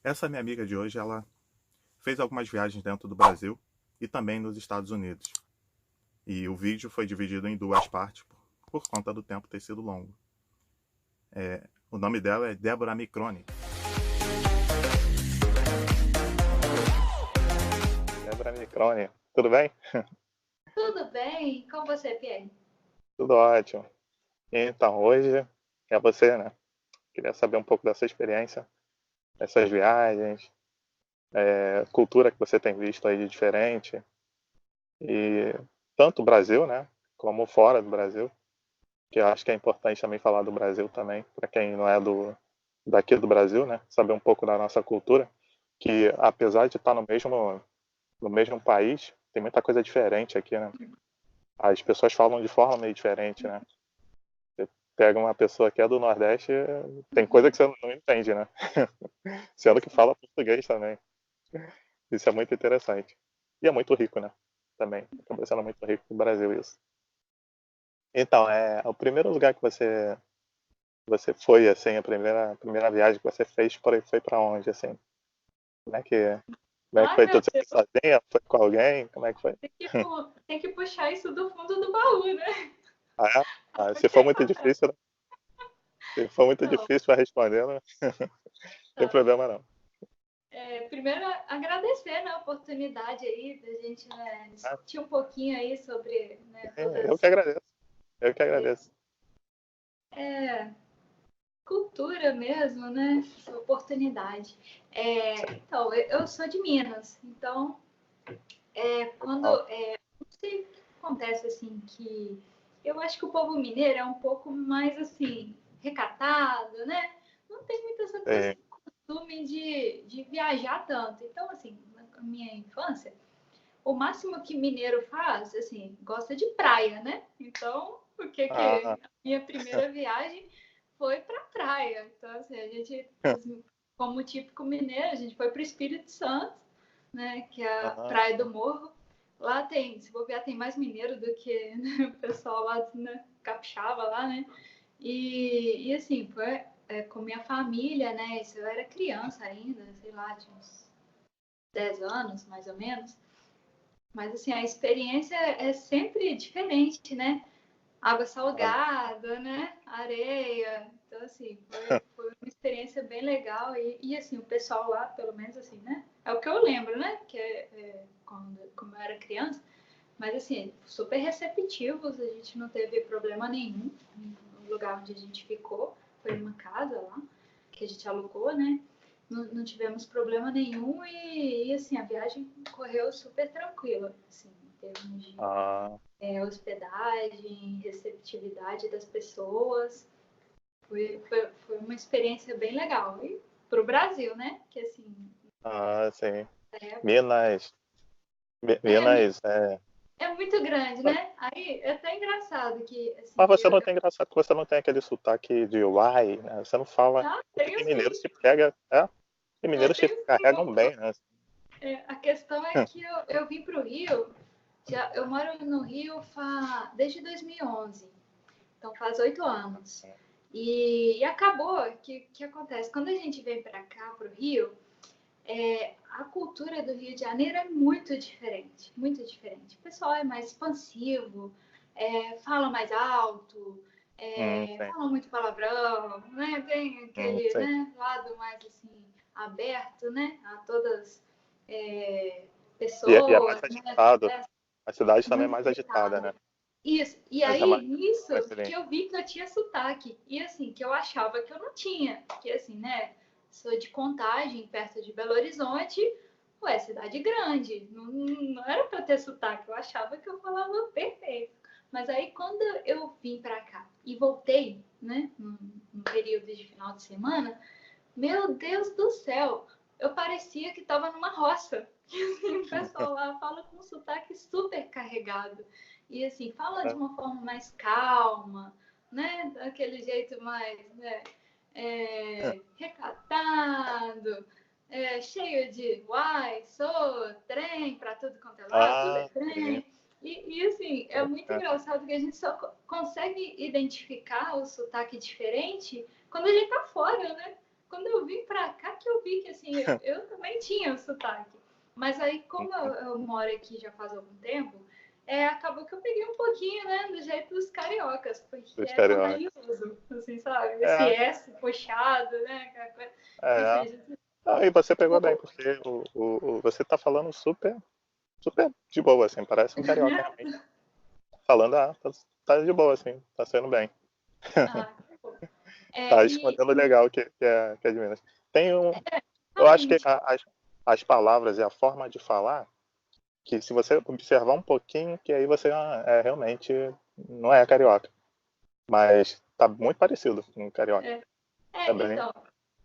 Essa minha amiga de hoje, ela fez algumas viagens dentro do Brasil e também nos Estados Unidos. E o vídeo foi dividido em duas partes por conta do tempo ter sido longo. O nome dela é Débora Microne. Débora Microne, tudo bem? Tudo bem? Com você, Pierre? Tudo ótimo. Então, hoje é você, né? Queria saber um pouco da sua experiência, dessas viagens, cultura que você tem visto aí de diferente. E tanto o Brasil, né? Como fora do Brasil, que eu acho que é importante também falar do Brasil também, para quem não é daqui do Brasil, né? Saber um pouco da nossa cultura, que apesar de estar no mesmo país, tem muita coisa diferente aqui, né? As pessoas falam de forma meio diferente, né? Você pega uma pessoa que é do Nordeste, tem coisa que você não entende, né? Sendo que fala português também. Isso é muito interessante. E é muito rico, né? Também. Acaba sendo muito rico no Brasil isso. Então, o primeiro lugar que você foi, assim, a primeira viagem que você fez foi para onde, assim? Como é que, como é que Ai, foi meu tudo? Você foi Deus, sozinha? Foi com alguém? Como é que foi? tem que puxar isso do fundo do baú, né? Ah, é? Ah, se for Porque, muito difícil, né? Se for muito não, difícil para responder, não tem tá. problema não. Primeiro, agradecer, né, a oportunidade aí da gente, né, Ah, discutir um pouquinho aí sobre, né, eu que todas agradeço. Eu que é, agradeço. é, cultura mesmo, né, essa oportunidade. Então, eu sou de Minas, então, quando, Legal. não sei o que acontece, assim, que eu acho que o povo mineiro é um pouco mais, assim, recatado, né? Não tem muito essa Sim. costume de viajar tanto. Então, assim, na minha infância, o máximo que mineiro faz, assim, gosta de praia, né? Então, o que Ah, que a minha primeira viagem foi pra praia. Então, assim, a gente, como típico mineiro, a gente foi pro Espírito Santo, né, que é a ah, Praia do Morro. Lá tem, se bobear, tem mais mineiro do que, né, o pessoal lá, né, capixaba lá, né? E assim, foi com minha família, né? Isso eu era criança ainda, sei lá, tinha uns 10 anos, mais ou menos. Mas assim, a experiência é sempre diferente, né? Água olha. salgada, né? Areia. Então, assim, foi uma experiência bem legal. Assim, o pessoal lá, pelo menos assim, né? É o que eu lembro, né? Que como eu era criança. Mas, assim, super receptivos. A gente não teve problema nenhum no lugar onde a gente ficou. Foi uma casa lá que a gente alugou, né? Não tivemos problema nenhum assim, a viagem correu super tranquila, assim, em termos de Ah, hospedagem, receptividade das pessoas. Foi uma experiência bem legal. E para o Brasil, né? Que assim, sim. é, Minas, é, Minas, é muito grande, né? Aí é até engraçado que, mas assim, você não tem engraçado que você não tem aquele sotaque de uai, né? Você não fala. Porque tenho tem mineiros sim, que pega, tem mineiros que tenho sim. carregam bem, né? A questão é que eu vim para o Rio, eu moro no Rio desde 2011, então faz 8 anos. E acabou que acontece, quando a gente vem para cá, para o Rio, a cultura do Rio de Janeiro é muito diferente, muito diferente. O pessoal é mais expansivo, fala mais alto, Sim, fala muito palavrão, né? Tem aquele, sim. né, lado mais assim aberto, né, a todas é, E é mais pessoas, né? agitado. A cidade também é Muito mais agitada, agitada. né? Isso. E Mas é aí, mais nisso, que silêncio. eu vi que eu tinha sotaque. E assim, que eu achava que eu não tinha. Que assim, né? Sou de Contagem, perto de Belo Horizonte. Ué, cidade grande. Não era pra ter sotaque. Eu achava que eu falava perfeito. Mas aí, quando eu vim pra cá e voltei, né? Num período de final de semana, meu Deus do céu! Eu parecia que estava numa roça. O pessoal lá fala com um sotaque super carregado. E assim, fala de uma forma mais calma, né? Daquele jeito mais, né? Recatado, cheio de uai, sou, trem, para tudo quanto é lado, tudo é Sim. trem. Assim, é muito engraçado que a gente só consegue identificar o sotaque diferente quando a gente tá fora, né? quando eu vim pra cá que eu vi que, assim, eu também tinha o sotaque. Mas aí, como eu moro aqui já faz algum tempo, acabou que eu peguei um pouquinho, né, do jeito dos cariocas, porque Dos é cariocas. contagioso, assim, sabe? Esse É, S puxado, né? é. Enfim, Ah, e você pegou bem, porque você tá falando super, super de boa, assim, parece um carioca realmente. Falando, tá de boa, assim, tá sendo bem. ah, que bom. Tá E escondendo legal que é de Minas. Tem um. Eu acho que realmente, as palavras e a forma de falar, que se você observar um pouquinho, que aí você realmente não é carioca. Mas tá muito parecido com o carioca. é, É bem. então,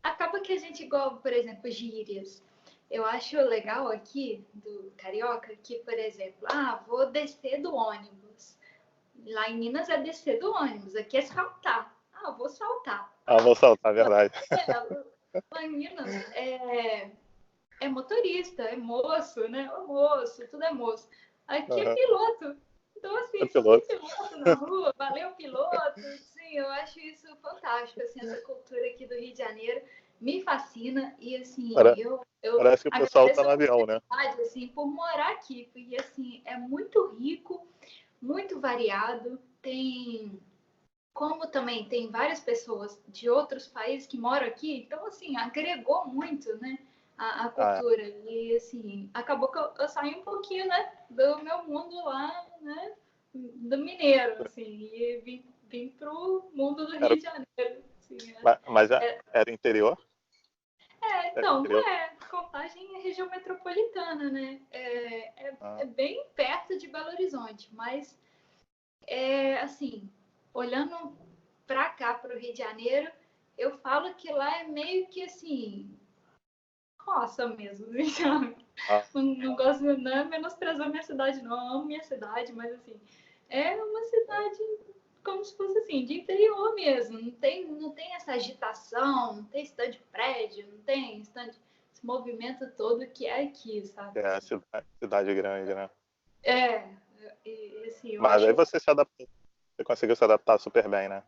acaba que a gente, igual, por exemplo, gírias. Eu acho legal aqui do carioca que, por exemplo, vou descer do ônibus. Lá em Minas é descer do ônibus, aqui é saltar. Vou saltar. Vou saltar, é verdade. Lá em Minas é motorista, é moço, né? Ô moço, tudo é moço. Aqui é Uhum. piloto. Então, É assim, só tem piloto. piloto na rua, valeu piloto. Sim, eu acho isso fantástico, assim, essa cultura aqui do Rio de Janeiro me fascina e, assim, Pare- eu Parece que o pessoal tá agradeço a no avião, né? oportunidade, assim, por morar aqui, porque, assim, é muito rico, muito variado, tem... Como também tem várias pessoas de outros países que moram aqui, então, assim, agregou muito, né, a Ah, cultura. E, assim, acabou que eu saí um pouquinho, né, do meu mundo lá, né, do mineiro, assim, e vim pro mundo do Rio era, de Janeiro. Assim, mas era interior? Era não, não interior? é. Contagem é região metropolitana, né? É Ah, bem perto de Belo Horizonte, mas, assim, olhando para cá, para o Rio de Janeiro, eu falo que lá é meio que assim, roça mesmo. Então, ah, não gosto, não é menosprezar minha cidade, não. Eu amo minha cidade, mas assim, é uma cidade como se fosse assim, de interior mesmo. Não tem essa agitação, não tem stand de prédio, não tem stand, esse movimento todo que é aqui, sabe? é a cidade grande, né? É, e assim, eu Mas aí acho. você se adaptou. Você conseguiu se adaptar super bem, né?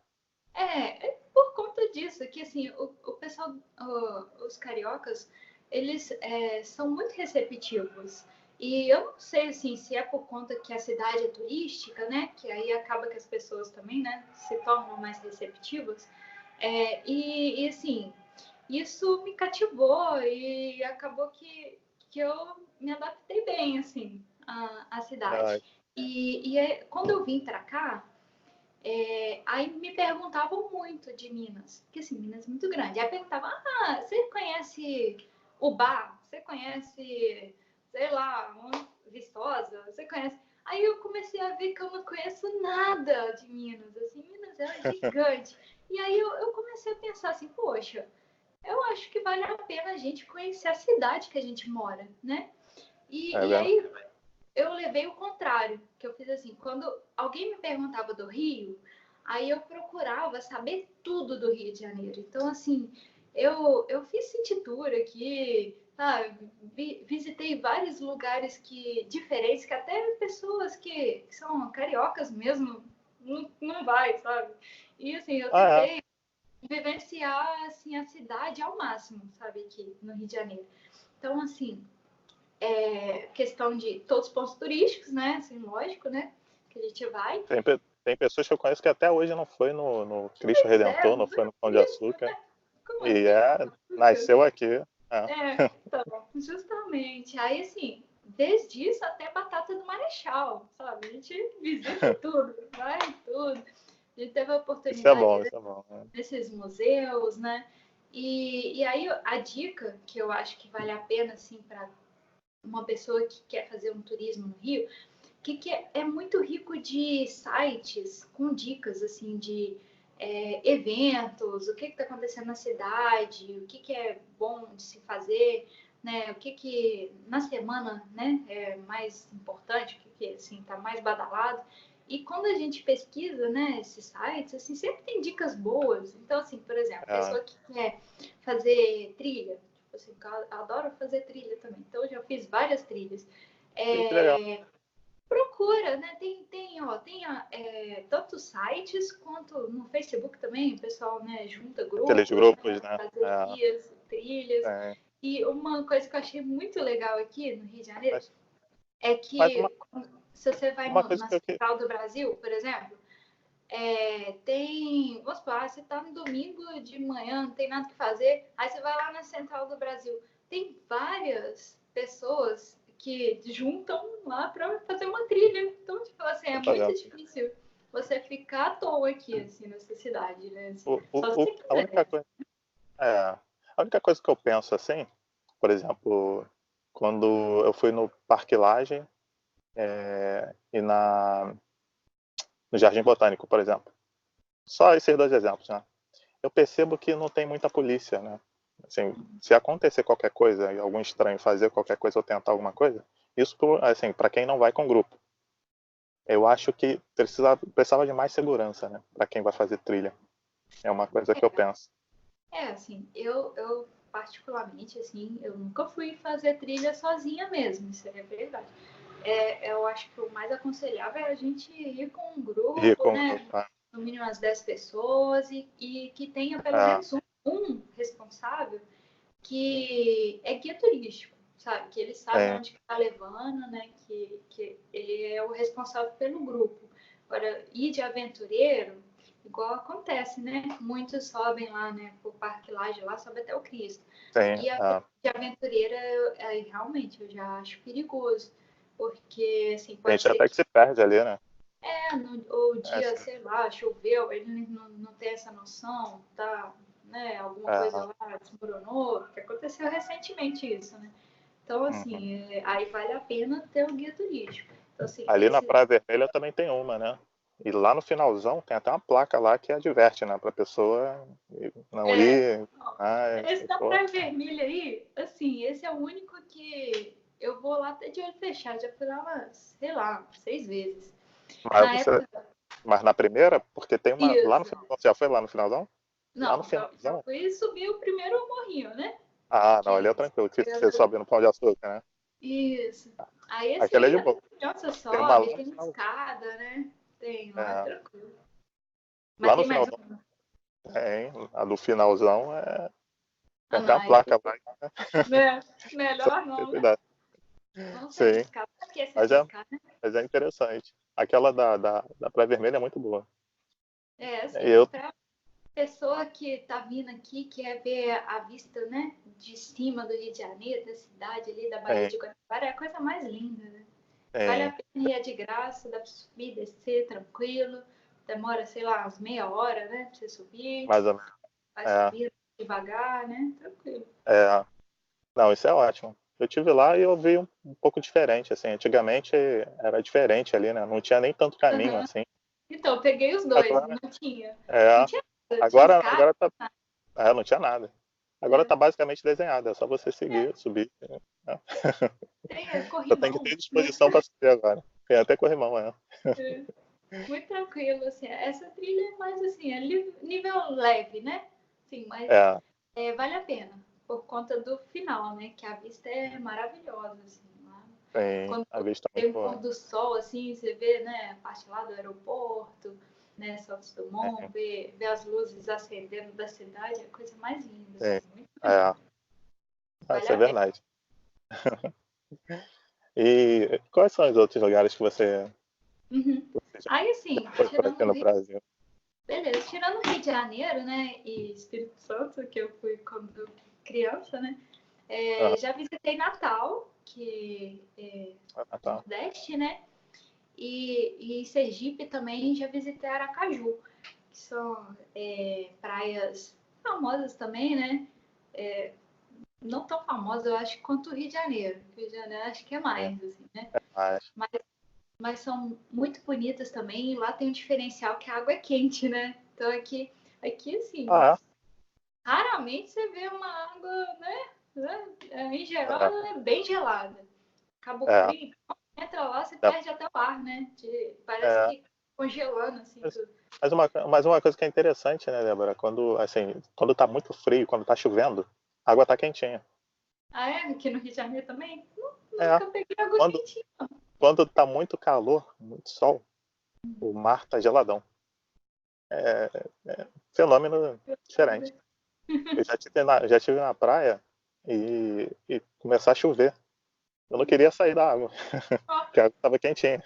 É por conta disso, que assim, o pessoal, os cariocas, eles são muito receptivos. E eu não sei assim, se é por conta que a cidade é turística, né? Que aí acaba que as pessoas também, né, se tornam mais receptivas. Assim, isso me cativou e acabou que eu me adaptei bem, assim, à cidade. Ah, Quando eu vim para cá, aí me perguntavam muito de Minas, porque assim, Minas é muito grande. Aí perguntavam, você conhece o bar? Você conhece, sei lá, Viçosa? Você conhece? Aí eu comecei a ver que eu não conheço nada de Minas, assim, Minas é gigante. E aí eu comecei a pensar assim, poxa, eu acho que vale a pena a gente conhecer a cidade que a gente mora, né? é E verdade. aí eu levei o contrário, que eu fiz assim, quando alguém me perguntava do Rio, aí eu procurava saber tudo do Rio de Janeiro. Então, assim, eu fiz city tour aqui, visitei vários lugares diferentes, que até pessoas que são cariocas mesmo não vai, sabe? E assim, eu Ah, é. tentei vivenciar assim, a cidade ao máximo, sabe, aqui no Rio de Janeiro. Então, assim, questão de todos os pontos turísticos, né? Assim, lógico, né? Que a gente vai. Tem pessoas que eu conheço que até hoje não foi no Cristo Pois é, Redentor, não não foi no Pão de Cristo, Açúcar. né? Como E assim? nasceu aqui. É. Então, justamente. Aí, assim, desde isso até Batata do Marechal, sabe? A gente visita tudo, vai tudo. A gente teve a Isso é oportunidade bom, isso é bom. Né? nesses museus, né? E aí a dica que eu acho que vale a pena, assim, para uma pessoa que quer fazer um turismo no Rio, que é muito rico de sites com dicas assim de eventos, o que está acontecendo na cidade, o que é bom de se fazer, né? O que na semana, né, é mais importante, o que assim está mais badalado. E quando a gente pesquisa, né, esses sites, assim, sempre tem dicas boas. Então, assim, por exemplo, É. pessoa que quer fazer trilha, tipo assim, eu adoro fazer trilha também. Então, eu já fiz várias trilhas. E que legal. É, procura, né? Tanto sites quanto no Facebook também, o pessoal, né, junta Aqueles grupos, grupos, né, né? fazer guias, trilhas. É, E uma coisa que eu achei muito legal aqui no Rio de Janeiro mas, é mas que se você vai uma coisa na que eu. Central do Brasil, por exemplo, vamos supor, você tá no domingo de manhã, não tem nada que fazer, aí você vai lá na Central do Brasil. Tem várias pessoas que juntam lá para fazer uma trilha. Então, tipo assim, é muito difícil você ficar à toa aqui, assim, nessa cidade, né? Assim, só se você A única quiser. coisa, a única coisa que eu penso assim, por exemplo, quando eu fui no Parque Lage e no Jardim Botânico, por exemplo. Só esses dois exemplos, né? Eu percebo que não tem muita polícia, né? Assim, se acontecer qualquer coisa e algum estranho fazer qualquer coisa ou tentar alguma coisa, isso, assim, para quem não vai com grupo. Eu acho que precisava de mais segurança, né? Para quem vai fazer trilha. É uma coisa que eu penso. Assim, eu particularmente, assim, eu nunca fui fazer trilha sozinha mesmo, isso é verdade. Eu acho que o mais aconselhável é a gente ir com um E grupo, com, né? No mínimo umas 10 pessoas e que tenha pelo é, menos um responsável que é guia turístico, sabe? Que ele sabe é, onde que tá levando, né? Que ele é o responsável pelo grupo. Agora, ir de aventureiro, igual acontece, né? Muitos sobem lá, né? Por Parque Lage, lá sobe até o Cristo. tem, E a de aventureira, realmente, eu já acho perigoso. Porque, assim, tem pode gente ser até que se perde ali, né? o É, dia, assim, sei lá, choveu, ele não tem essa noção, tá, né, alguma coisa lá desmoronou, que aconteceu recentemente isso, né? Então, uhum. assim, aí vale a pena ter o guia turístico. Então, assim, Ali na Praia Vermelha também tem uma, né? E lá no finalzão tem até uma placa lá que adverte, né? Pra pessoa não ir. esse da Pô. Praia Vermelha aí, assim, esse é o único que eu vou lá até de olho fechado, já fui lá umas, sei lá, 6 vezes. Mas, Na época, mas na primeira, porque tem uma. Lá no isso. finalzão. Você já foi lá no finalzão? Lá no Não, já finalzão? fui subir o primeiro morrinho, né? Ah, não, ali Que é tranquilo. Que você sobe no Pão de Açúcar, né? Isso. Aí esse Aquele é aí de é boa. onde você Tem uma sobe, lá no tem final. escada, né? Tem, lá é É, tranquilo. Mas lá no tem mais finalzão uma. tem. A do finalzão tem Ah, até não, uma aí placa lá. né? Só Melhor tem não, que né? cuidar. Vamos se Sim. arriscar. Pra que se Mas é, arriscar, né? mas é interessante. Aquela da Praia Vermelha é muito boa. Assim, Eu, pra pessoa que tá vindo aqui, quer ver a vista, né? De cima do Rio de Janeiro, da cidade ali, da Baía é, de Guanabara, é a coisa mais linda, né? Vale a é, pena ir, é de graça, dá pra subir, descer, tranquilo. Demora, sei lá, umas meia hora, né? Pra você subir. mais ou menos. Vai É, subir devagar, né? Tranquilo. é, não, isso é ótimo. Eu tive lá e eu vi um pouco diferente, assim. Antigamente era diferente ali, né? Não tinha nem tanto caminho Uhum. assim. Então, eu peguei os dois, Agora, não tinha. Não é, tinha nada, tinha agora, escada. agora tá, não tinha nada. Agora É, tá basicamente desenhado, é só você é, seguir, subir. Né? tem Só tem que ter corrimão, né? disposição para subir agora. Tem até corrimão, é. É, muito tranquilo, assim. Essa trilha é mais assim, é nível leve, né? Sim, mas É, vale a pena. Por conta do final, né? Que a vista é maravilhosa, assim. Lá. tem, Quando a vista é tem muito o pôr boa. do sol, assim, você vê, né? A parte lá do aeroporto, né? Santos Dumont, É, vê as luzes acendendo da cidade, é a coisa mais linda, assim. tem, Muito bonito. é, Vale isso é a pena. verdade. E quais são os outros lugares que Uhum. você Aí, já assim, foi por aqui no Brasil? beleza, tirando o Rio de Janeiro, né, e Espírito Santo, que eu fui quando criança, né, Aham, já visitei Natal, que é tá. Nordeste, né, e Sergipe também já visitei Aracaju, que são praias famosas também, né, não tão famosas, eu acho, quanto o Rio de Janeiro. O Rio de Janeiro acho que é É, mais, assim, né, mas, mas mas são muito bonitas também. E lá tem um diferencial que a água é quente, né? Então aqui assim, ah, raramente você vê uma água, né? Em geral, é, ela é bem gelada. Cabo é, Frio, então, entra lá, você é, perde até o ar, né? Parece é. que congelando assim Mas, tudo. mas uma coisa que é interessante, né, Débora? Quando tá muito frio, quando tá chovendo, a água tá quentinha. Ah, é? Aqui no Rio de Janeiro também? É, Nunca peguei água quando, quentinha. quando tá muito calor, muito sol, o mar tá geladão. É, fenômeno diferente. Eu já tive na praia e começar a chover. Eu não queria sair da água, Ó, porque a água estava quentinha.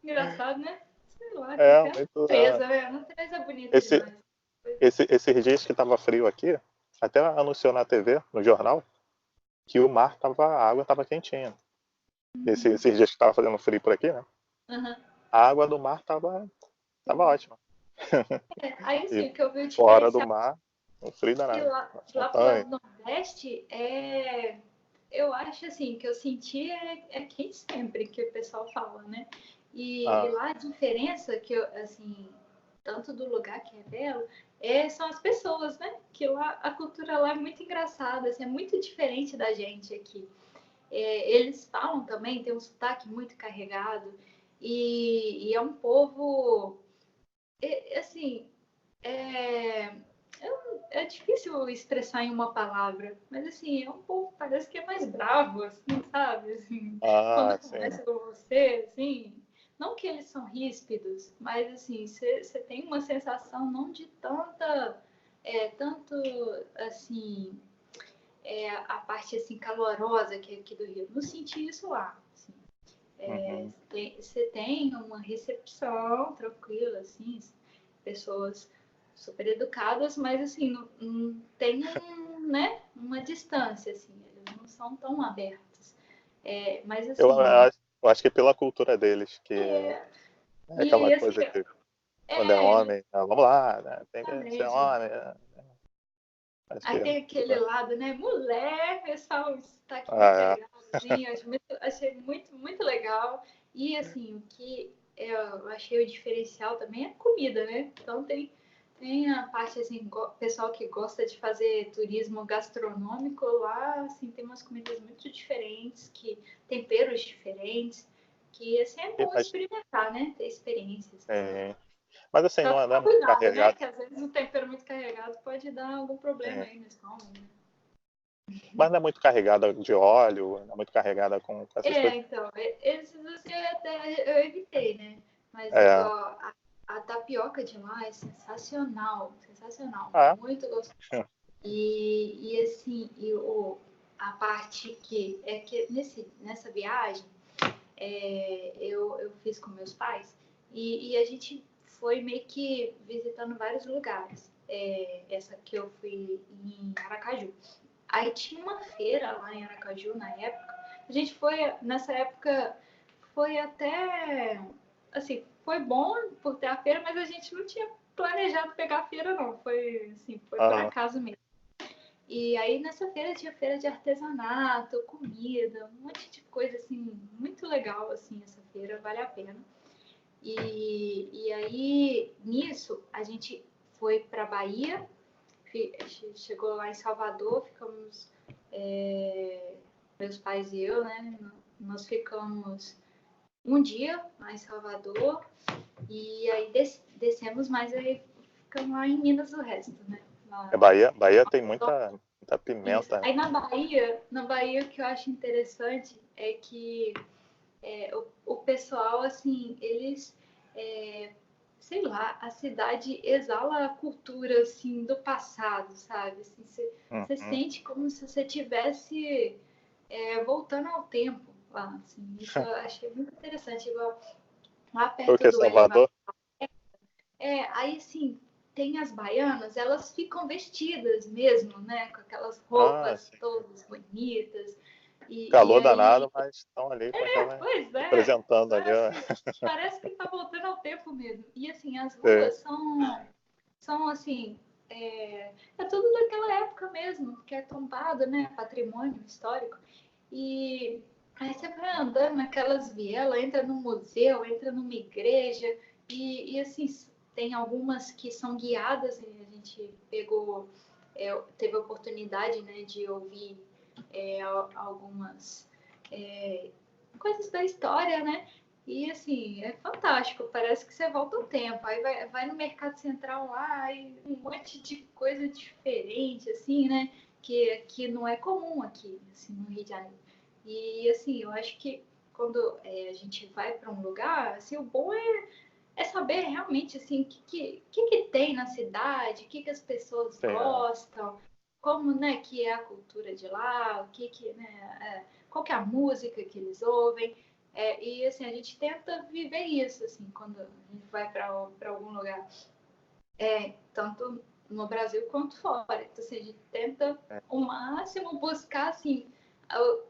engraçado, né? Sei lá, É, qualquer muito. natureza, né? A natureza é bonita Esse, demais. esses dias que estava frio aqui, até anunciou na TV, no jornal, que o mar tava, a água estava quentinha. Esses dias que estava fazendo frio por aqui, né? Uhum. A água do mar tava ótima. Aí E sim, o que eu vi o fora do diferencial mar, um frio que danado. lá, As lá pro lado montanhas. do Nordeste eu acho assim, que eu senti é quente sempre, que o pessoal fala, né? E Ah, lá a diferença que eu, assim, tanto do lugar que é belo, são as pessoas, né? Que lá a cultura lá é muito engraçada, assim, é muito diferente da gente aqui. Eles falam também, tem um sotaque muito carregado, e é um povo, assim, é, é difícil expressar em uma palavra, mas assim, é um povo, parece que é mais bravo, assim, sabe? Assim, quando sim. conversa com você, assim, não que eles são ríspidos, mas assim, você tem uma sensação não de tanto, assim, a parte assim calorosa que é aqui do Rio. Não senti isso lá. Assim. Uhum. Você tem uma recepção tranquila, assim, pessoas super educadas, mas assim, não tem né, uma distância, assim, eles não são tão abertos. Mas Eu, assim, eu acho que pela cultura deles, que é, é aquela e assim, coisa de quando é homem, vamos lá, né? Tem que ser exatamente. homem. Né? Acho que Aí tem aquele lado, né? Mulher, pessoal, está aqui muito ah, carregado, assim, achei muito, muito legal. E assim, o que eu achei o diferencial também é a comida, né? Então tem a parte assim, pessoal que gosta de fazer turismo gastronômico lá, assim, tem umas comidas muito diferentes, que temperos diferentes, que assim é bom mas, experimentar, né? Ter experiências. mas assim, Só não é tomar muito cuidado, né? carregado. Que às vezes um tempero muito carregado pode dar algum problema É, aí no estômago, né? mas não é muito carregada de óleo, não é muito carregada com essas coisas. Então, esses assim eu evitei, né? Mas É, igual a tapioca de lá é sensacional, sensacional, ah, muito gostoso. E assim, a parte que é que nessa viagem eu fiz com meus pais e a gente foi meio que visitando vários lugares. Essa que eu fui em Aracaju. Aí tinha uma feira lá em Aracaju na época. A gente foi, nessa época, foi até. Assim, foi bom por ter a feira, mas a gente não tinha planejado pegar a feira, não. Foi, assim, foi por ah, acaso mesmo. E aí nessa feira tinha feira de artesanato, comida, um monte de coisa, assim, muito legal, assim, essa feira, vale a pena. E aí, nisso, a gente foi para Bahia, chegou lá em Salvador, ficamos, meus pais e eu, né? Nós ficamos um dia lá em Salvador e aí descemos, mas aí ficamos lá em Minas o resto, né? é Lá, Bahia, Bahia tem lá, muita isso. pimenta. Aí na Bahia o que eu acho interessante é que o pessoal, assim, eles, sei lá, a cidade exala a cultura, assim, do passado, sabe? Assim, você Uhum. sente como se você tivesse voltando ao tempo lá, assim. Isso eu achei muito interessante. Igual lá Foi o perto que, do elevador. Salvador? Aí, assim, tem as baianas, elas ficam vestidas mesmo, né? Com aquelas Ah, roupas sim. todas bonitas. E Calor aí, danado, mas estão ali com aquela. pois Representando ali, ó. parece que tá voltando ao tempo mesmo. E assim, as É. ruas são assim, é tudo daquela época mesmo, que é tombado, né? Patrimônio histórico. E aí você vai andando naquelas vielas, entra num museu, entra numa igreja, e assim, tem algumas que são guiadas, e a gente teve a oportunidade, né, de ouvir algumas coisas da história, né? E assim, é fantástico, parece que você volta ao tempo. Aí vai no Mercado Central lá e um monte de coisa diferente, assim, né? Que não é comum aqui, assim, no Rio de Janeiro. E assim, eu acho que quando a gente vai para um lugar, assim, o bom é saber realmente assim o que tem na cidade, o que as pessoas Sim, gostam, como, né, que é a cultura de lá, né, qual que é a música que eles ouvem. E assim, a gente tenta viver isso assim quando a gente vai para algum lugar, tanto no Brasil quanto fora. Então, assim, a gente tenta o máximo buscar assim,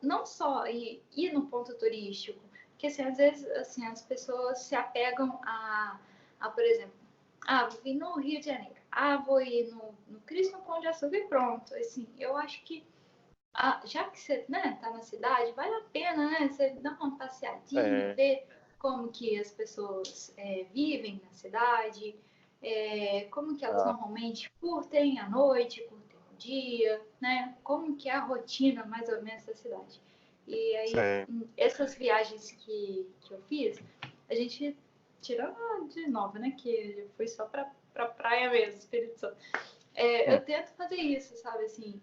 não só ir no ponto turístico, porque assim, às vezes assim, as pessoas se apegam por exemplo, vou ir no Rio de Janeiro, vou ir no Cristo no Pão de Açúcar e pronto. Assim, eu acho que já que você, né, tá na cidade, vale a pena, né, você dar uma passeadinha, ver como que as pessoas vivem na cidade, como que elas normalmente curtem a noite, curtem o dia, né, como que é a rotina mais ou menos da cidade. E aí, essas viagens que eu fiz, a gente, tirando de novo, né, que eu fui só pra praia mesmo, Espírito Santo, eu tento fazer isso, sabe, assim,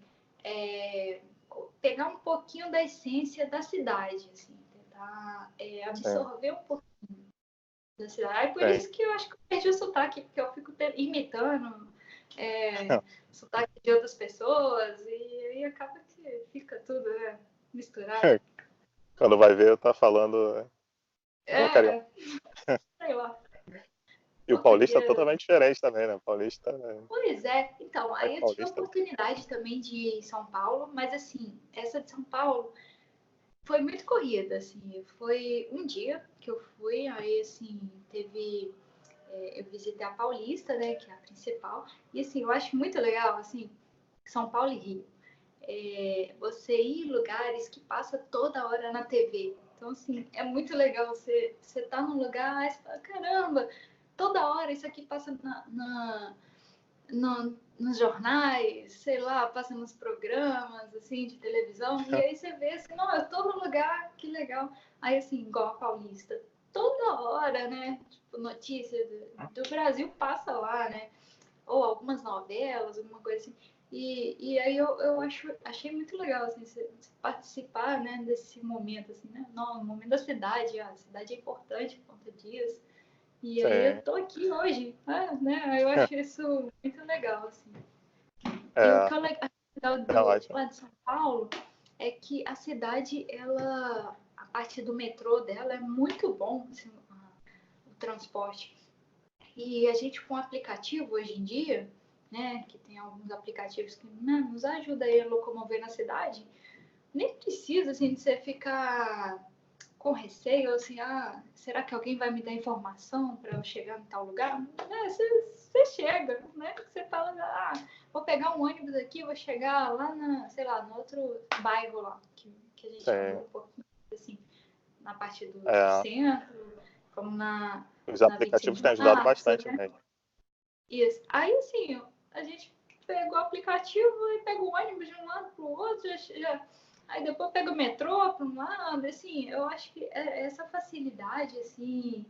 pegar um pouquinho da essência da cidade, assim, tentar absorver um pouquinho da cidade. Aí por isso que eu acho que eu perdi o sotaque, porque eu fico imitando sotaque de outras pessoas e aí acaba que fica tudo misturado. Quando vai ver, tá falando igual carioca. Sei lá. E o paulista é totalmente diferente também, né? O paulista Pois é, então, é aí eu tive a paulista. oportunidade também de ir em São Paulo, mas assim, essa de São Paulo foi muito corrida, assim, foi um dia que eu fui, aí assim, eu visitei a Paulista, né, que é a principal, e assim, eu acho muito legal, assim, São Paulo e Rio, você ir em lugares que passa toda hora na TV, então assim, é muito legal você tá num lugar, e você fala, caramba, toda hora isso aqui passa nos jornais, sei lá, passa nos programas, assim, de televisão, e aí você vê assim, não, eu tô no lugar, que legal. Aí, assim, igual a Paulista, toda hora, né, tipo, notícia do Brasil passa lá, né, ou algumas novelas, alguma coisa assim. E aí eu achei muito legal, assim, você participar, né, desse momento, assim, né, no momento da cidade, a cidade é importante por conta disso. E aí eu tô aqui hoje, né? Eu acho isso muito legal, assim. E o que eu acho legal Ótimo. lá de São Paulo é que a cidade, a parte do metrô dela é muito bom, assim, o transporte. E a gente com o aplicativo hoje em dia, né, que tem alguns aplicativos que, né, nos ajudam aí a locomover na cidade, nem precisa, assim, de você ficar com receio, assim, será que alguém vai me dar informação para eu chegar em tal lugar? Você chega, né? Você fala, vou pegar um ônibus aqui, vou chegar lá sei lá, no outro bairro lá, que a gente andou um pouquinho, assim, na parte do centro, como Os na 25 aplicativos de têm ajudado março, bastante né? mesmo. Isso. Aí, assim, a gente pegou o aplicativo e pega o ônibus de um lado para o outro, aí depois pega o metrô para um lado, assim, eu acho que essa facilidade, assim,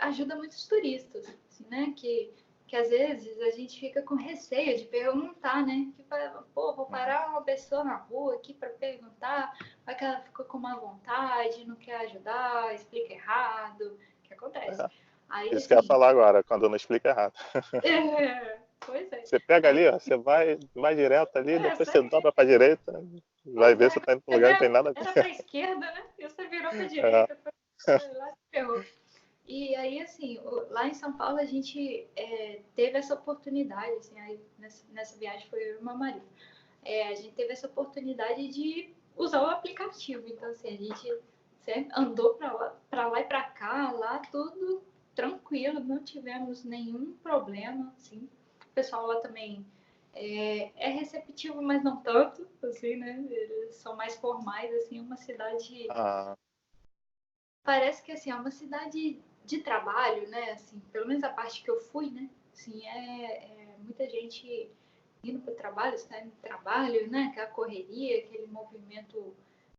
ajuda muitos turistas, assim, né, que às vezes a gente fica com receio de perguntar, né, que pô, vou parar uma pessoa na rua aqui para perguntar, vai que ela ficou com má vontade, não quer ajudar, explica errado, o que acontece? Aí, Isso que eu ia assim, falar agora, quando não explica errado. pois é. Você pega Aí, ali, ó, você vai direto ali, depois você você dobra pra direita, vai Pois ver é, se você tá indo pra um lugar que não tem nada a era ver. pra esquerda, né? E você virou pra É, direita, lá se ferrou. E aí, assim, lá em São Paulo a gente teve essa oportunidade, assim, aí nessa viagem foi eu e meu marido. A gente teve essa oportunidade de usar o aplicativo. Então, assim, a gente sempre andou pra lá e pra cá, lá tudo tranquilo, não tivemos nenhum problema, assim. O pessoal lá também receptivo, mas não tanto, assim, né? Eles são mais formais, assim, uma cidade. ah, Parece que assim, é uma cidade de trabalho, né? Assim, pelo menos a parte que eu fui, né? Assim, muita gente indo para o trabalho, saindo do trabalho, né? Aquela correria, aquele movimento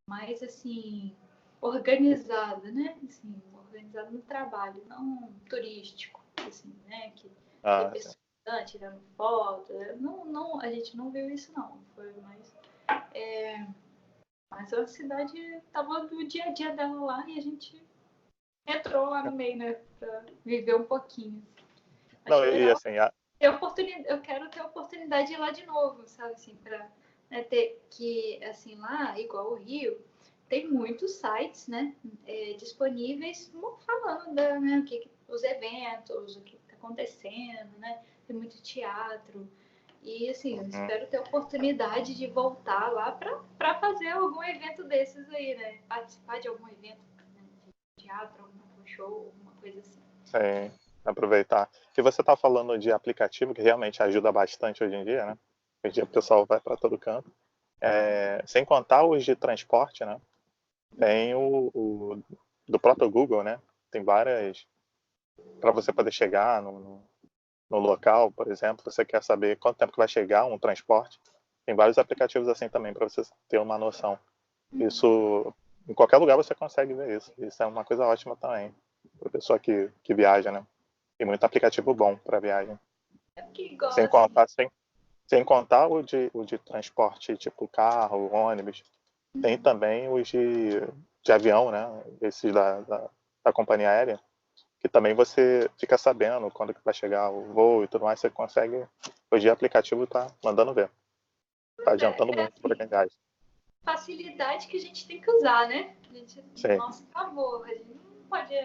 mais assim organizado, né? Assim, organizado no trabalho, não turístico, assim, né? Que vê sim. pessoas tirando foto. Não, a gente não viu isso não. Foi mais mas a cidade tava do dia a dia dela lá e a gente entrou lá no meio, né? Pra viver um pouquinho. Não, Achei e legal. assim, Eu quero ter a oportunidade de ir lá de novo, sabe? Assim, pra ter que, assim, lá, igual o Rio, tem muitos sites, né? Disponíveis falando né, os eventos, o que está acontecendo, né? Tem muito teatro. E, assim, eu espero ter a oportunidade de voltar lá para fazer algum evento desses aí, né? Participar de algum evento, né, de teatro, algum show, alguma coisa assim. sim, aproveitar. E você está falando de aplicativo que realmente ajuda bastante hoje em dia, né? Hoje em dia o pessoal vai para todo canto. Sem contar os de transporte, né? Tem o do próprio Google, né? Tem várias para você poder chegar no local, por exemplo, você quer saber quanto tempo que vai chegar um transporte. Tem vários aplicativos assim também para você ter uma noção. Isso, em qualquer lugar você consegue ver isso. Isso é uma coisa ótima também para a pessoa que viaja, né? Tem muito aplicativo bom para viagem. Que igual, Sem assim, contar, sem contar o de transporte, tipo carro, ônibus. Tem também os de avião, né? Esses da companhia aérea, que também você fica sabendo quando que vai chegar o voo e tudo mais. Você consegue. Hoje o aplicativo tá mandando ver. Tá adiantando muito para assim, quem viaja. facilidade que a gente tem que usar, né? A gente, Sim. nosso favor, a gente não pode.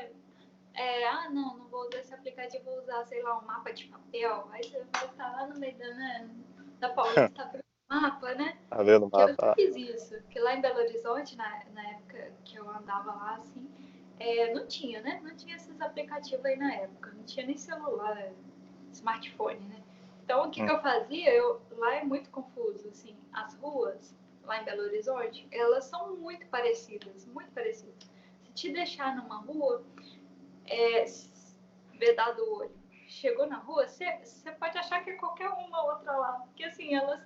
Não vou usar esse aplicativo, vou usar, sei lá, um mapa de papel. Aí você vai estar lá no meio da Paulista abrindo mapa, né? Tá vendo o Que eu já mapa? fiz isso. Que lá em Belo Horizonte, na época que eu andava lá, assim, não tinha, né? Não tinha esses aplicativos aí na época. Não tinha nem celular, smartphone, né? Então, o que eu fazia? Lá é muito confuso, assim. As ruas, lá em Belo Horizonte, elas são muito parecidas, muito parecidas. Se te deixar numa rua, vedado o olho, chegou na rua, você pode achar que é qualquer uma outra lá. Porque, assim, elas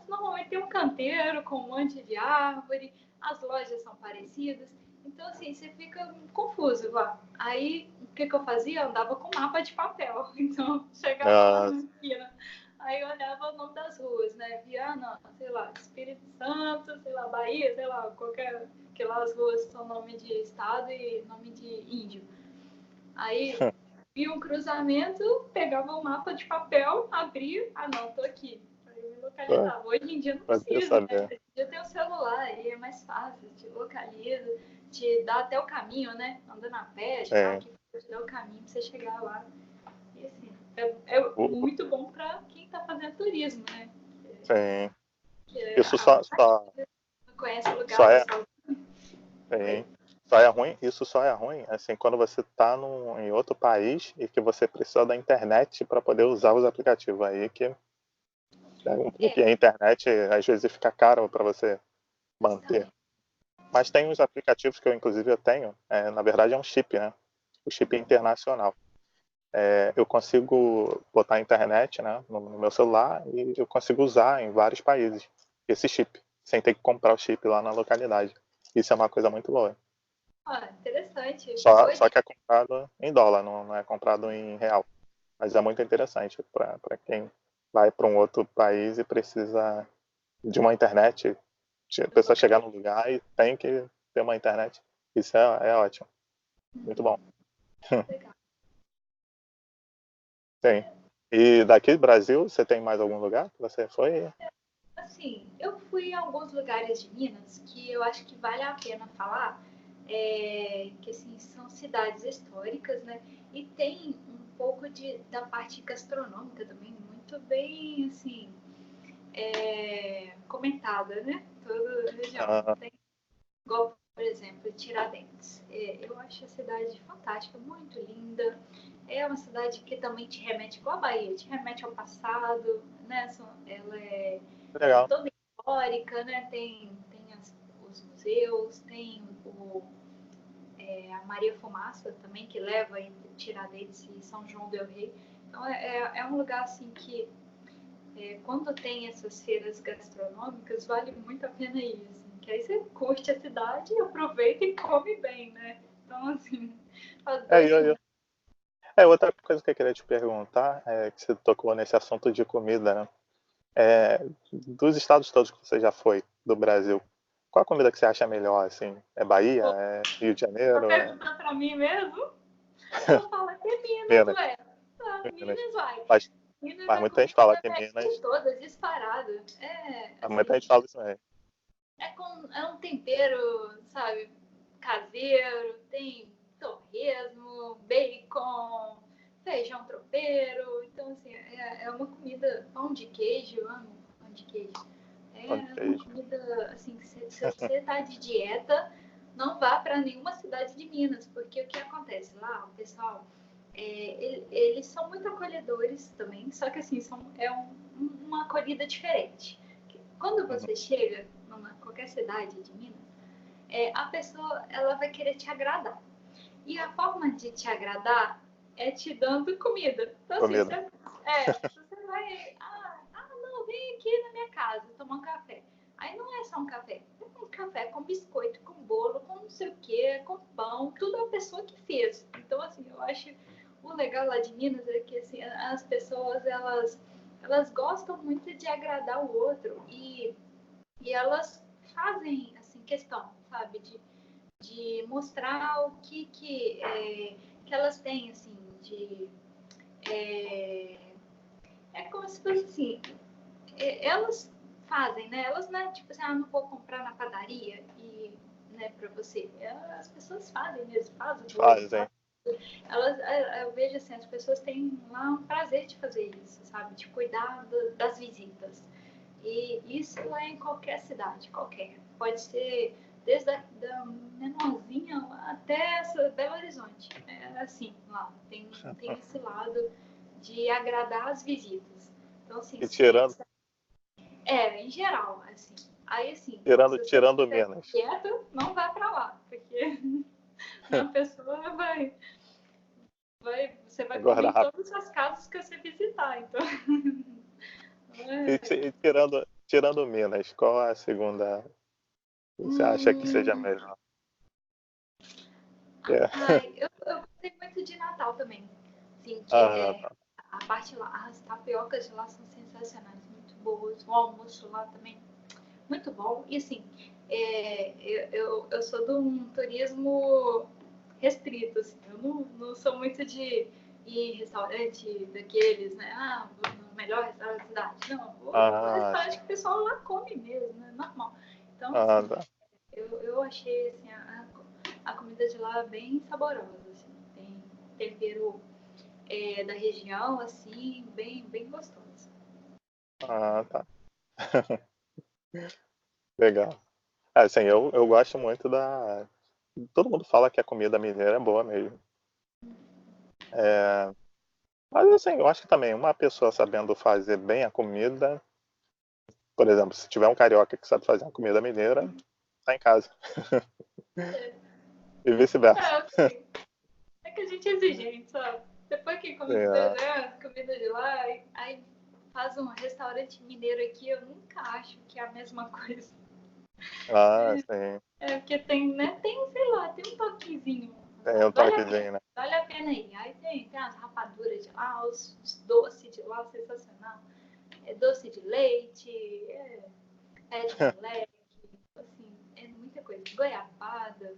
normalmente têm um canteiro com um monte de árvore, as lojas são parecidas. Então, assim, você fica confuso lá. Aí, o que eu fazia? Eu andava com mapa de papel. Então, chegava lá Ah, na esquina. Aí eu olhava o nome das ruas, né? Via, não, sei lá, Espírito Santo, sei lá, Bahia, sei lá, qualquer. Que lá as ruas são nome de estado e nome de índio. Aí via um cruzamento, pegava um mapa de papel, abria, não, tô aqui. Aí eu me localizava. Hoje em dia não pra você precisa, né? saber. Hoje em dia tem o celular, aí é mais fácil, te localiza, te dá até o caminho, né? Andando a pé, de carro, Sim. que te dá o caminho pra você chegar lá. E assim, é muito bom pra quem tá fazendo turismo, né? Sim. Que Isso não conhece o só lugar, é, pessoal. sim. Só é ruim, isso só é ruim, assim, quando você está em outro país e que você precisa da internet para poder usar os aplicativos. Aí que porque a internet às vezes fica caro para você manter. Mas tem uns aplicativos que inclusive eu tenho, na verdade é um chip, né? O chip internacional. Eu consigo botar a internet, né, no meu celular e eu consigo usar em vários países esse chip, sem ter que comprar o chip lá na localidade. Isso é uma coisa muito boa. Interessante. Só, Boa só dica. que é comprado em dólar, não é comprado em real. Mas é muito interessante para quem vai para um outro país e precisa de uma internet. A pessoa chegar num lugar e tem que ter uma internet. Isso é ótimo. Muito bom. Legal. Sim. E daqui do Brasil, você tem mais algum lugar que você foi? Assim, eu fui em alguns lugares de Minas que eu acho que vale a pena falar, que assim, são cidades históricas, né? E tem um pouco da parte gastronômica também, muito bem, assim, comentada, né? Toda a região. Ah, Tem, igual, por exemplo, Tiradentes. Eu acho a cidade fantástica, muito linda. É uma cidade que também te remete, igual a Bahia, te remete ao passado, né? Ela é legal. toda histórica, né? Tem os museus, tem a Maria Fumaça também, que leva entre Tiradentes e São João del Rei. Então, é um lugar assim que, quando tem essas feiras gastronômicas, vale muito a pena ir. Assim, que aí você curte a cidade, aproveita e come bem, né? Então, assim, faz É, dois em um. outra coisa que eu queria te perguntar, que você tocou nesse assunto de comida, né? Dos estados todos que você já foi, do Brasil, qual a comida que você acha melhor, assim? É Bahia? Pô, É Rio de pra Janeiro? É perguntar pra mim mesmo, eu falo que é Minas, Minas? ué. Ah, Minas. Minas vai. Mas, Minas mas a muita gente comida fala é que melhor de Minas. todas, disparado. É, Mas muita assim, gente fala isso aí. é um tempero, sabe, caseiro, tem torresmo, bacon, feijão tropeiro. Então, assim, é uma comida, pão de queijo, eu amo pão de queijo. Pão de É uma queijo. comida, assim, que se você tá de dieta, não vá para nenhuma cidade de Minas, porque o que acontece lá, o pessoal, eles são muito acolhedores também, só que assim, uma acolhida diferente. Quando Uhum. você chega numa qualquer cidade de Minas, a pessoa ela vai querer te agradar. E a forma de te agradar é te dando comida. Então, assim, Comida. você vai. Não, vem aqui na minha casa tomar um café. Aí não é só um café. É um café com biscoito, com bolo, com não sei o quê, com pão. Tudo a pessoa que fez. Então, assim, eu acho o legal lá de Minas é que assim, as pessoas elas gostam muito de agradar o outro e elas fazem assim questão, sabe, de mostrar o que elas têm, assim, é, é como se fosse assim, elas fazem, né? Elas não é tipo assim, não vou comprar na padaria e, né, pra você. As pessoas fazem mesmo, fazem o bolo, Fazem. eu vejo assim, as pessoas têm lá um prazer de fazer isso, sabe? De cuidar das visitas. E isso é em qualquer cidade, qualquer. Pode ser desde da menorzinha até essa Belo Horizonte. É assim, lá. Tem esse lado de agradar as visitas. Então, assim, E se, tirando, em geral, assim. Aí, assim, tirando, se você tirando estiver Minas. quieto, não vai pra lá, porque a pessoa você vai comer Agora em rápido. todas as casas que você visitar, então. E, e tirando Minas, qual a segunda que você acha que seja Hum, melhor? É. Ai, eu gostei muito de Natal também. Sim, que Ah, tá. a parte lá, as tapiocas de lá são sensacionais, muito boas. O almoço lá também, muito bom. E assim, eu sou de um turismo restrito, assim. Eu não sou muito de ir em restaurante daqueles, né? Vou no melhor restaurante da cidade. Não, vou no Ah, restaurante sim. que o pessoal lá come mesmo, né? Normal. Então, Ah, assim, tá. eu achei assim, a comida de lá bem saborosa. Assim. Tem tempero da região, assim, bem gostoso. Ah, tá. Legal. Assim, eu gosto muito da. Todo mundo fala que a comida mineira é boa mesmo. É, mas assim, eu acho que também uma pessoa sabendo fazer bem a comida, por exemplo, se tiver um carioca que sabe fazer uma comida mineira, tá em casa. E vice-versa. Assim, é que a gente é exigente, sabe? Depois que come É, comida de lá, aí faz um restaurante mineiro aqui, eu nunca acho que é a mesma coisa. ah, sim. Porque tem, né? Tem, sei lá, tem um toquezinho. Tem um Sabe? toquezinho, né? Vale a pena ir. Aí tem as rapaduras de lá, os doces de lá, sensacional. É doce de leite, de moleque, assim, é muita coisa. Goiabada,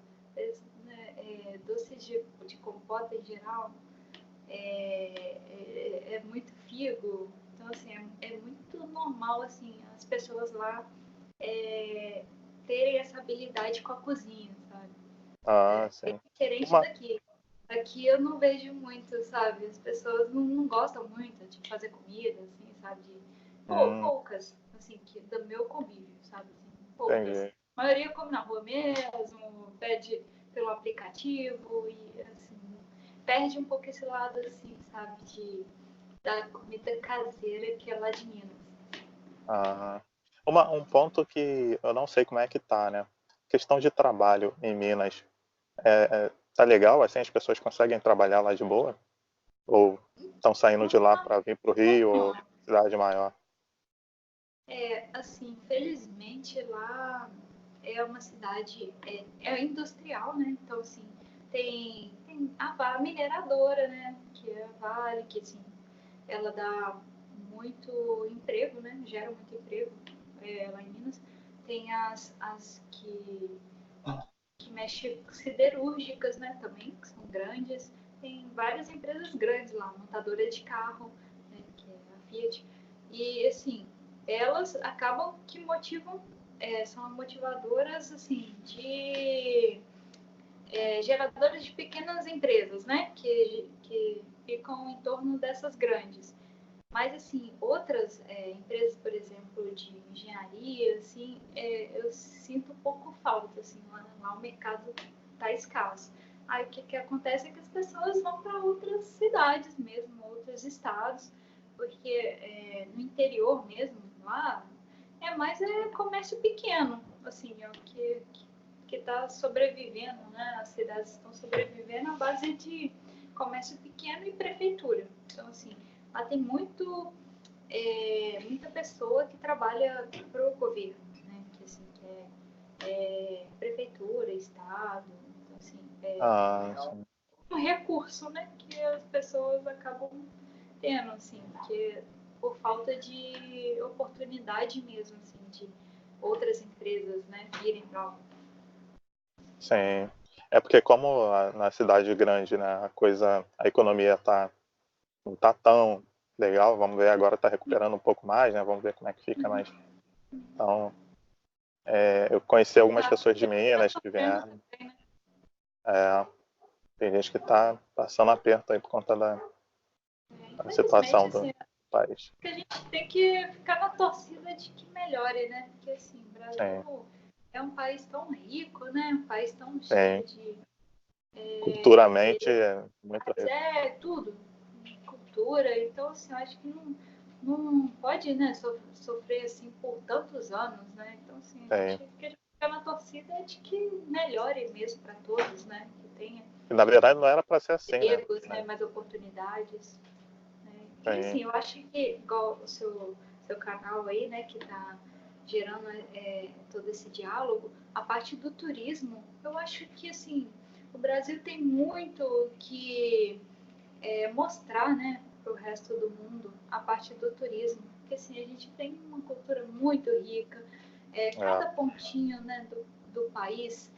né, doce de compota em geral, é muito figo. Então, assim, é muito normal, assim, as pessoas lá é, terem essa habilidade com a cozinha, sabe? Ah, É sim. diferente Uma, daqui. Aqui eu não vejo muito, sabe? As pessoas não gostam muito de fazer comida, assim, sabe? hum, Poucas, assim, do meu convívio, sabe? Assim, poucas. entendi. A maioria come na rua mesmo, pede pelo aplicativo e, assim, perde um pouco esse lado, assim, sabe? Da comida caseira que é lá de Minas. Ah, um ponto que eu não sei como é que tá, né? Questão de trabalho em Minas. Tá legal, assim, as pessoas conseguem trabalhar lá de boa? Ou estão saindo de lá para vir pro Rio ou Não, cidade maior? assim, felizmente lá é uma cidade industrial, né? Então, assim, tem a mineradora, né? Que é a Vale, que, assim, ela dá muito emprego, né? Gera muito emprego lá em Minas. tem as que mexem com siderúrgicas, né, também, que são grandes. Tem várias empresas grandes lá, montadora de carro, né, que é a Fiat. E, assim, elas acabam que motivam, são motivadoras, assim, de geradoras de pequenas empresas, né, que ficam em torno dessas grandes. Mas, assim, outras empresas, por exemplo, de engenharia, assim, eu sinto um pouco falta, assim, lá o mercado está escasso. Aí o que acontece é que as pessoas vão para outras cidades mesmo, outros estados, porque no interior mesmo, lá, mais comércio pequeno, assim, é o que está sobrevivendo, né? As cidades estão sobrevivendo à base de comércio pequeno e prefeitura. Então, assim, lá tem muita pessoa que trabalha para o governo, né? Que, assim, prefeitura, estado, então, assim, Sim. um recurso, né? Que as pessoas acabam tendo, assim, que por falta de oportunidade mesmo, assim, de outras empresas, né, virem para lá. Sim. É porque como na cidade grande, né, a economia não tá tão legal, vamos ver agora tá recuperando um pouco mais, né, vamos ver como é que fica, mas então eu conheci algumas pessoas de Minas que vieram, tem gente que tá passando aperto aí por conta da situação Infelizmente, do assim, país. que a gente tem que ficar na torcida de que melhore, né? Porque, assim, o Sim, Brasil é um país tão rico, né? Um país tão sim. cheio de Culturalmente beleza. é muito Mas rico. tudo. Cultura. Então, assim, eu acho que não pode, né, sofrer, assim, por tantos anos, né? Então, assim, a Sim. gente fica na torcida de que melhore mesmo para todos, né? Que tenha E, na verdade não era para ser assim, né? empregos, né? Mais oportunidades. E Sim, assim, eu acho que, igual o seu canal aí, né, que está gerando todo esse diálogo, a parte do turismo, eu acho que, assim, o Brasil tem muito que mostrar, né, para o resto do mundo, a parte do turismo. Porque, assim, a gente tem uma cultura muito rica, é, cada pontinho, né, do país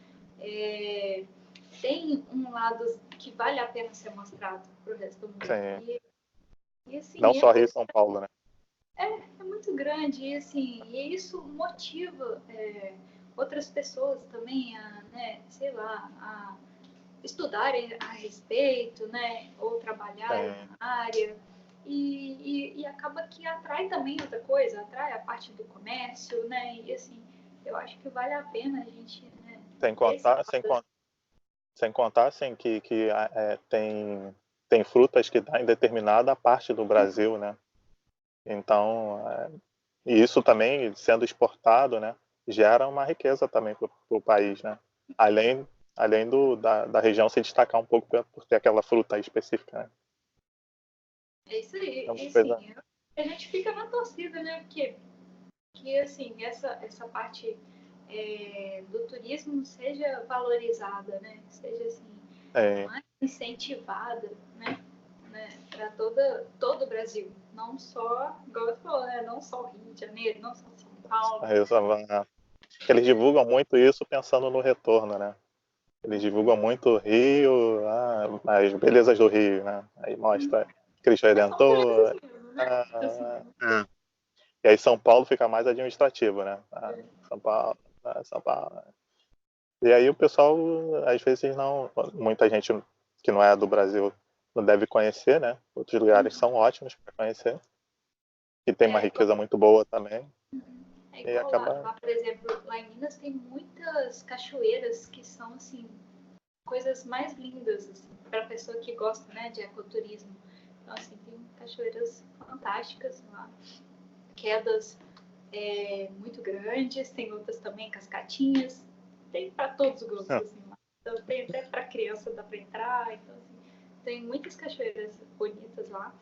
tem um lado que vale a pena ser mostrado para o resto do mundo. sim. E assim, Não só Rio e São Paulo, né? é muito grande e assim, e isso motiva outras pessoas também a, né, sei lá, a estudarem a respeito, né, ou trabalharem Sim. na área. E acaba que atrai também outra coisa, atrai a parte do comércio, né? E assim, eu acho que vale a pena a gente, né, Sem ter esse contar, lado. sem contar assim, que tem frutas que dá em determinada parte do Brasil, né? Então, e isso também sendo exportado, né? Gera uma riqueza também para o país, né? Além da região se destacar um pouco por ter aquela fruta aí específica, né? É isso É aí. uma E coisa. assim, a gente fica na torcida, né? Porque que assim, essa parte do turismo seja valorizada, né? Seja assim, É, mais incentivada, né? Para todo o Brasil. Não só, igual você falou, né? Não só o Rio de Janeiro, não só São Paulo. eles divulgam muito isso pensando no retorno, né? Eles divulgam muito o Rio, as belezas do Rio, né? Aí mostra Cristo Mas são belezas Redentor. mesmo, né? Assim, ah, e aí São Paulo fica mais administrativo, né? São Paulo, São Paulo. E aí o pessoal, às vezes não, muita gente que não é do Brasil não deve conhecer, né? Outros lugares são ótimos para conhecer, e tem uma igual, riqueza muito boa também, e lá, acaba, por exemplo, lá em Minas tem muitas cachoeiras que são assim coisas mais lindas assim, para a pessoa que gosta, né, de ecoturismo. Então assim tem cachoeiras fantásticas lá, quedas muito grandes, tem outras também cascatinhas, tem para todos os gostos assim lá. Então tem até para criança dá para entrar, então assim, tem muitas cachoeiras bonitas lá.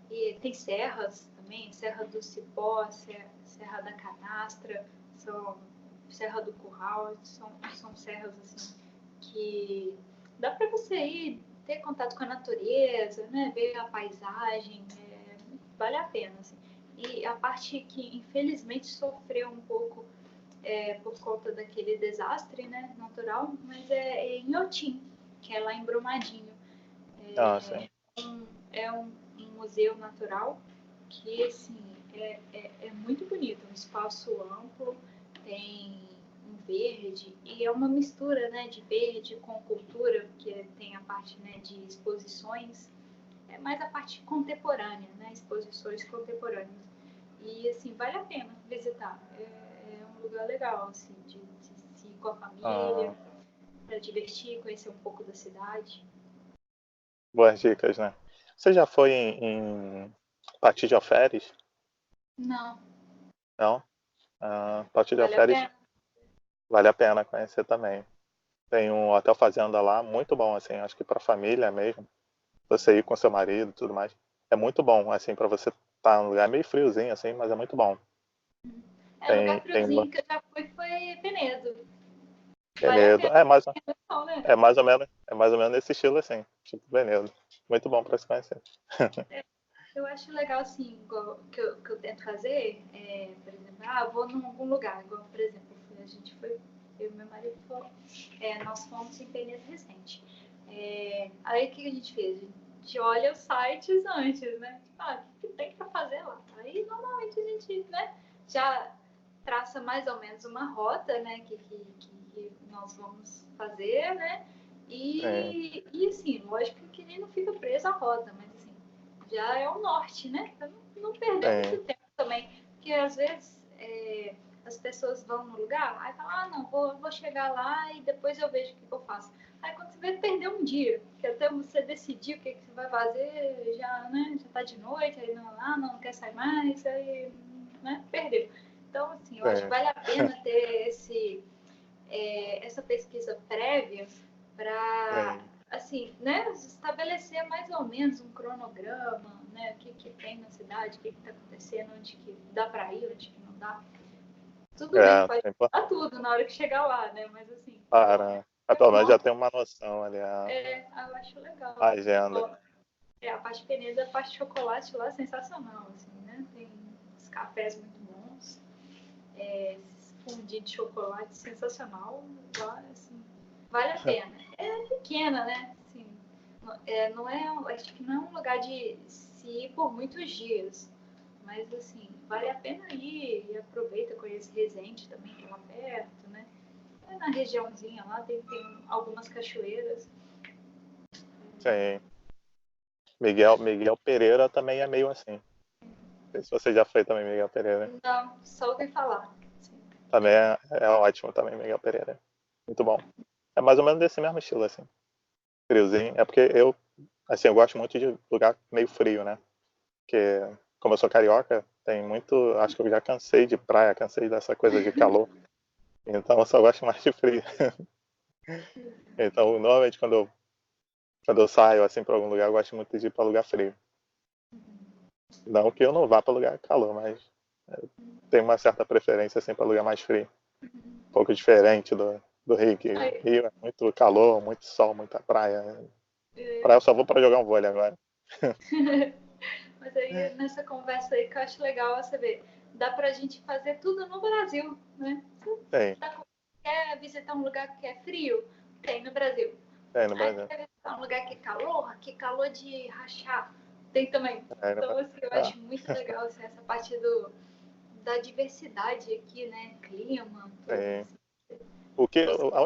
E tem serras também, Serra do Cipó, Serra da Canastra, Serra do Curral, são serras assim que dá para você ir ter contato com a natureza, né? Ver a paisagem, vale a pena. Assim. E a parte que infelizmente sofreu um pouco por conta daquele desastre, né, natural, mas é em Inhotim, que é lá em Brumadinho. Ah, sim. É um museu natural que, assim, é muito bonito, um espaço amplo, tem um verde, e é uma mistura, né, de verde com cultura, porque tem a parte, né, de exposições, é mais a parte contemporânea, né, exposições contemporâneas. E, assim, vale a pena visitar. É um lugar legal, assim, de ir com a família, Ah, para divertir, conhecer um pouco da cidade. boas dicas, né? Você já foi em Pati de Alferes? Não, Não? Pati de vale a Alferes pena. vale a pena conhecer também. Tem um hotel fazenda lá, muito bom, assim, acho que para família mesmo. Você ir com seu marido e tudo mais. É muito bom, assim, para você estar num lugar meio friozinho, assim, mas é muito bom. Lugar Tem friozinho que eu já fui foi Penedo. Vale a Penedo. pena, não, né? É mais ou menos nesse estilo, assim, tipo Penedo. Muito bom para se conhecer. Eu acho legal, assim, igual, que eu tento fazer, por exemplo, vou num algum lugar, igual, por exemplo, a gente foi, eu e meu marido fomos, nós fomos em Penedo recente. Aí o que a gente fez? A gente olha os sites antes, né? Tipo, o que tem para fazer lá? Aí normalmente a gente, né, já traça mais ou menos uma rota, né, que nós vamos fazer, né? É, E assim, lógico que ele não fica preso à rota, mas assim, já é o norte, né? Pra não perder muito é, tempo também. Porque às vezes as pessoas vão no lugar, aí falam, não, vou chegar lá e depois eu vejo o que eu faço. Aí quando você vai perder um dia, que até você decidir o que você vai fazer, já, né, já tá de noite, aí não quer sair mais, aí, né, perdeu. Então, assim, eu acho que é, vale a pena ter essa pesquisa prévia para, é, assim, né, estabelecer mais ou menos um cronograma, né, o que tem na cidade, o que está acontecendo, onde que dá para ir, onde que não dá. Tudo bem que pode é importante mudar tudo na hora que chegar lá, né, mas assim, para, é pelo menos já bom, tem uma noção ali, eu acho a legal. agenda. Ó, a parte Penedo, a parte de chocolate lá é sensacional, assim, né, tem os cafés muito bons, fundir de chocolate sensacional lá, assim, vale a pena. É pequena, né? Assim, não é, acho que não é um lugar de se ir por muitos dias, mas assim, vale a pena ir e aproveita, conhece Resende também, que é lá perto, né? Na regiãozinha lá tem algumas cachoeiras. Sim. Miguel Pereira também é meio assim. Não sei se você já foi também, Miguel Pereira. Não, só ouvi falar. Assim. Também é ótimo também, Miguel Pereira. Muito bom. É mais ou menos desse mesmo estilo, assim. Friozinho. É porque assim, eu gosto muito de lugar meio frio, né? Porque, como eu sou carioca, tem muito. Acho que eu já cansei de praia, cansei dessa coisa de calor. Então eu só gosto mais de frio. Então, normalmente, quando eu saio assim para algum lugar, eu gosto muito de ir para lugar frio. Não que eu não vá para lugar calor, mas tenho uma certa preferência assim para lugar mais frio. Um pouco diferente do Rio, que Aí, Rio é muito calor, muito sol, muita praia. é, Praia eu só vou para jogar um vôlei agora. mas aí nessa conversa aí que eu acho legal você ver, dá pra gente fazer tudo no Brasil, né? Tem, Quer visitar um lugar que é frio? Tem no Brasil. tem no Aí Brasil. quer visitar um lugar que calor de rachar? Tem também. Tem no Então, Brasil. assim, eu Ah, acho muito legal assim, essa parte da diversidade aqui, né? Clima, tudo. tem. Assim. O que, Gostei. a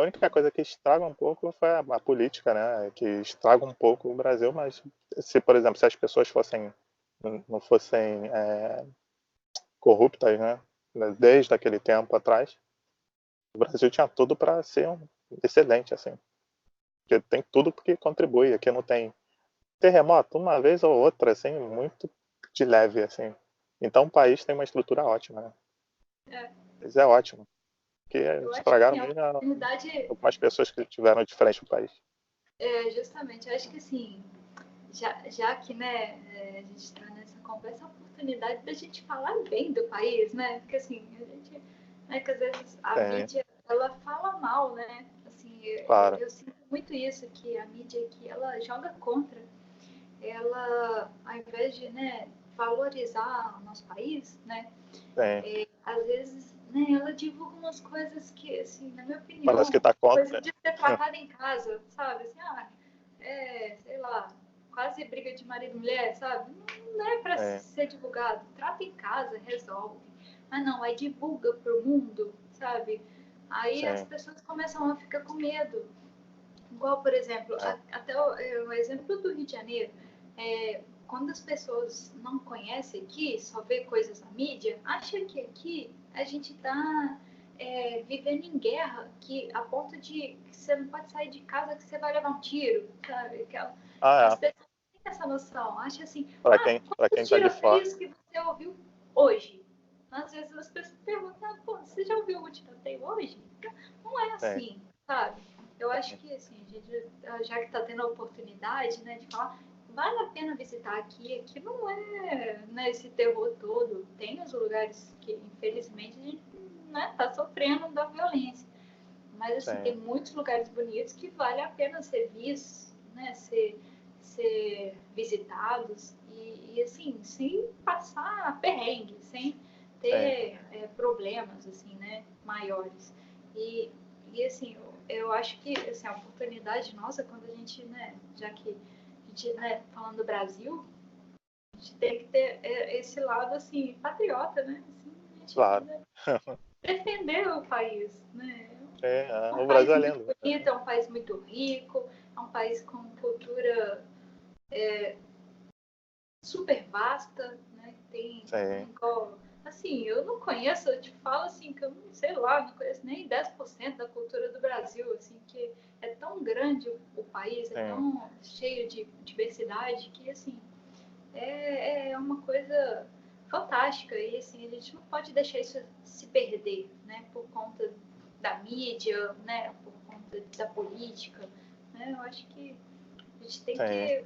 única coisa que estraga um pouco foi a política, né? Que estraga um pouco o Brasil, mas se, por exemplo, se as pessoas não fossem corruptas, né? Desde aquele tempo atrás, o Brasil tinha tudo para ser excelente, assim. Porque tem tudo porque contribui. Aqui não tem terremoto uma vez ou outra, assim, muito de leve, assim. Então o país tem uma estrutura ótima, né? É, Mas é ótimo. Que eu acho que estragaram assim, a mesmo oportunidade, algumas pessoas que tiveram de frente o país. justamente, eu acho que assim, já que né, a gente está nessa conversa, a oportunidade da gente falar bem do país, né? Porque assim, a gente, né, que às vezes a Tem, mídia ela fala mal, né? Assim, claro. eu sinto muito isso, que a mídia aqui ela joga contra. Ela, ao invés de né, valorizar o nosso país, né, Tem, às vezes né, ela divulga umas coisas que, assim, na minha Parece que opinião, tá coisa contra. de ser tratada em casa, sabe? Assim, sei lá, quase briga de marido e mulher, sabe? Não é para É, ser divulgado. Trata em casa, resolve. Mas não, aí divulga pro mundo, sabe? Aí as sim, pessoas começam a ficar com medo. Igual, por exemplo, é, até o exemplo do Rio de Janeiro. Quando as pessoas não conhecem aqui, só vê coisas na mídia, acha que aqui a gente está vivendo em guerra, que a ponto de que você não pode sair de casa que você vai levar um tiro, sabe? As ah, é. pessoas não têm essa noção. Acha assim, Para quem quantos tá de fora, tiroteios que você ouviu hoje? Às vezes as pessoas perguntam, pô, você já ouviu o tiroteio hoje? Não é sim, assim, sabe? Eu acho sim, que, assim, a gente, já que está tendo a oportunidade, né, de falar, vale a pena visitar aqui. Aqui não é, né, esse terror todo. Tem os lugares que, infelizmente, a gente, né, tá sofrendo da violência. Mas, assim, tem sim, muitos lugares bonitos que vale a pena ser vistos, né, ser visitados e, assim, sem passar perrengue, sem sim, ter problemas, assim, né, maiores. E, e assim, eu acho que, assim, a oportunidade nossa, quando a gente, né, já que a gente, né, falando do Brasil, a gente tem que ter esse lado, assim, patriota, né, assim, a gente, claro. né, defender o país, né, é um O país Brasil é muito lindo. bonito, é um país muito rico, é um país com cultura super vasta, né? Tem, né, Sim, igual, assim, eu não conheço, eu te falo assim, que eu não sei lá, não conheço nem 10% da cultura do Brasil, assim, que é tão grande o país, é sim, tão cheio de diversidade, que, assim, é uma coisa fantástica e, assim, a gente não pode deixar isso se perder, né, por conta da mídia, né, por conta da política, né, eu acho que a gente tem sim, que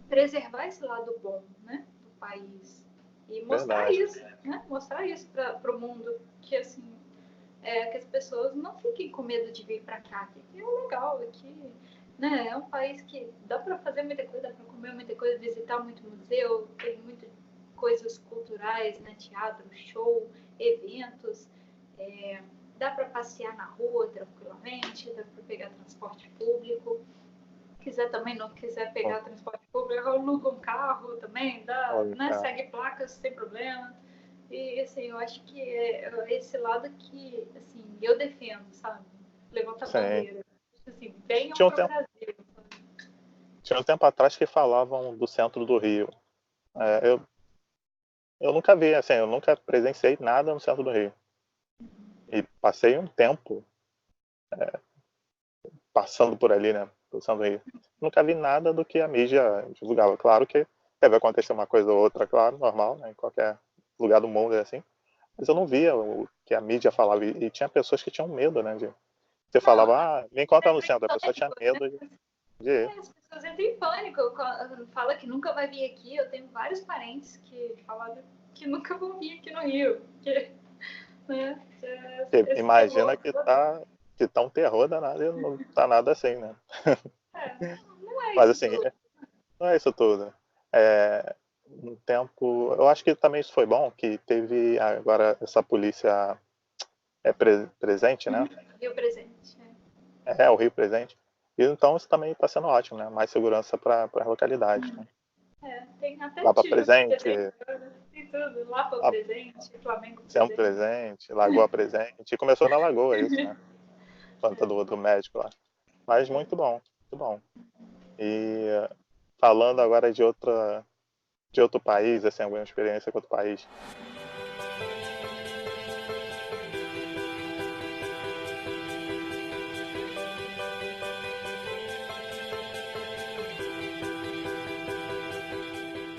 preservar esse lado bom, né, do país e mostrar verdade. isso, né, mostrar isso para o mundo, que assim que as pessoas não fiquem com medo de vir para cá, que é legal aqui, né, é um país que dá para fazer muita coisa, dá para comer muita coisa, visitar muito museu, tem muitas coisas culturais, né, teatro, show, eventos, dá para passear na rua tranquilamente, dá para pegar transporte público, quiser também, não quiser pegar transporte público, aluga um carro também, dá, Olha, né, cara, segue placas sem problema. E, assim, eu acho que é esse lado que, assim, eu defendo, sabe? Levanta a sim. bandeira. Assim, venham Tinha um pro tempo, Brasil. Sabe? tinha um tempo atrás que falavam do centro do Rio. Eu nunca vi, assim, eu nunca presenciei nada no centro do Rio. E passei um tempo passando por ali, né, pelo centro do Rio. Nunca vi nada do que a mídia divulgava. Claro que deve acontecer uma coisa ou outra, claro, normal, né, em qualquer lugar do mundo é assim. Mas eu não via o que a mídia falava. E tinha pessoas que tinham medo, né, de... Você Não, falava, me encontra no centro. A pessoa tinha medo de ir. as pessoas entram em pânico. Fala que nunca vai vir aqui. Eu tenho vários parentes que falaram que nunca vão vir aqui no Rio. Que, né, esse Imagina terror que todo. tá um terror danado e não tá nada assim, né? Não é Mas isso assim, tudo. não é isso tudo. Um tempo, eu acho que também isso foi bom, que teve agora essa polícia presente, né? Rio presente. É, o Rio presente. E então isso também está sendo ótimo, né? Mais segurança para a localidade, né? Tem até Lapa tiro de presente, vez em quando. Tem tudo. Lapa a- presente, Flamengo Centro presente. presente, Lagoa presente. E começou na Lagoa isso, né? Planta do médico lá. Mas muito bom, muito bom. E falando agora de outro país, assim, alguma experiência com outro país.